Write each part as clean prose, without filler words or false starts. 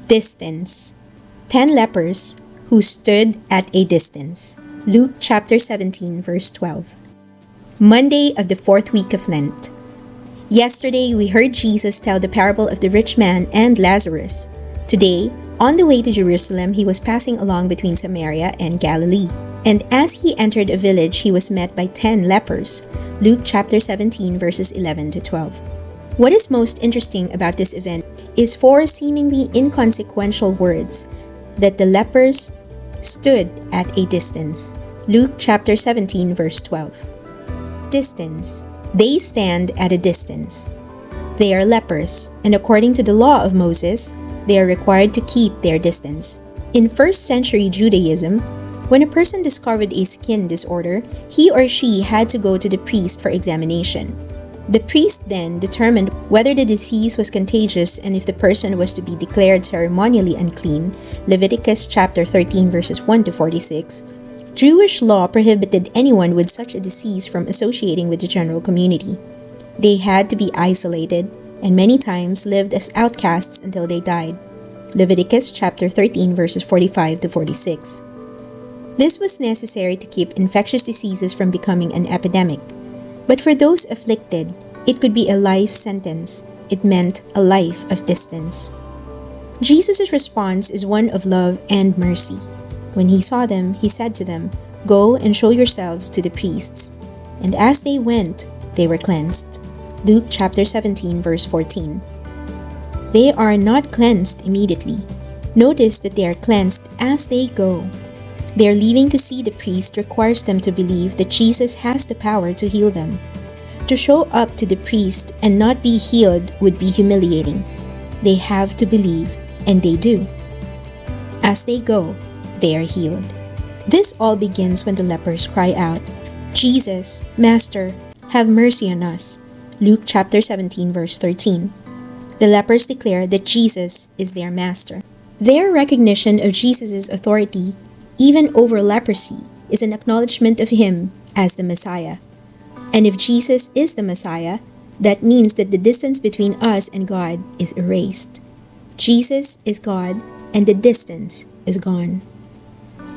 Distance. 10 lepers who stood at a distance. Luke chapter 17, verse 12. Monday of the 4th week of Lent. Yesterday, we heard Jesus tell the parable of the rich man and Lazarus. Today, on the way to Jerusalem, he was passing along between Samaria and Galilee. And as he entered a village, he was met by 10 lepers. Luke chapter 17, verses 11 to 12. What is most interesting about this event is 4 seemingly inconsequential words that the lepers stood at a distance. Luke chapter 17, verse 12. Distance. They stand at a distance. They are lepers, and according to the law of Moses, they are required to keep their distance. In 1st century Judaism, when a person discovered a skin disorder, he or she had to go to the priest for examination. The priest then determined whether the disease was contagious and if the person was to be declared ceremonially unclean. Leviticus chapter 13 verses 1 to 46. Jewish law prohibited anyone with such a disease from associating with the general community. They had to be isolated and many times lived as outcasts until they died. Leviticus chapter 13 verses 45 to 46. This was necessary to keep infectious diseases from becoming an epidemic. But for those afflicted, it could be a life sentence. It meant a life of distance. Jesus' response is one of love and mercy. When he saw them, he said to them, "Go and show yourselves to the priests." And as they went, they were cleansed. Luke chapter 17, verse 14. They are not cleansed immediately. Notice that they are cleansed as they go. Their leaving to see the priest requires them to believe that Jesus has the power to heal them. To show up to the priest and not be healed would be humiliating. They have to believe, and they do. As they go, they are healed. This all begins when the lepers cry out, "Jesus, Master, have mercy on us." Luke chapter 17, verse 13. The lepers declare that Jesus is their master. Their recognition of Jesus' authority, even over leprosy, is an acknowledgement of him as the Messiah. And if Jesus is the Messiah, that means that the distance between us and God is erased. Jesus is God, and the distance is gone.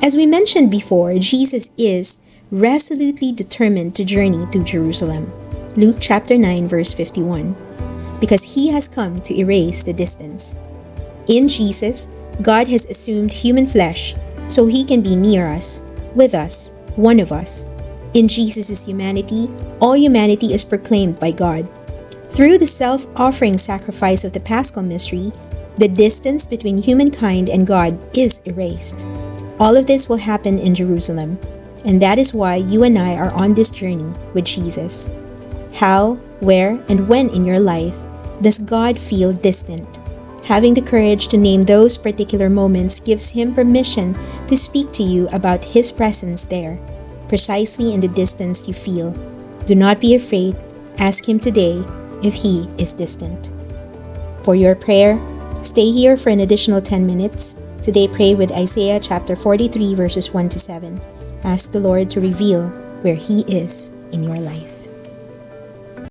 As we mentioned before, Jesus is resolutely determined to journey to Jerusalem. Luke chapter 9, verse 51. Because he has come to erase the distance. In Jesus, God has assumed human flesh so he can be near us, with us, one of us. In Jesus' humanity, all humanity is proclaimed by God. Through the self-offering sacrifice of the Paschal mystery, the distance between humankind and God is erased. All of this will happen in Jerusalem, and that is why you and I are on this journey with Jesus. How, where, and when in your life does God feel distant? Having the courage to name those particular moments gives him permission to speak to you about his presence there, precisely in the distance you feel. Do not be afraid. Ask him today if he is distant. For your prayer, stay here for an additional 10 minutes. Today pray with Isaiah chapter 43 verses 1 to 7. Ask the Lord to reveal where he is in your life.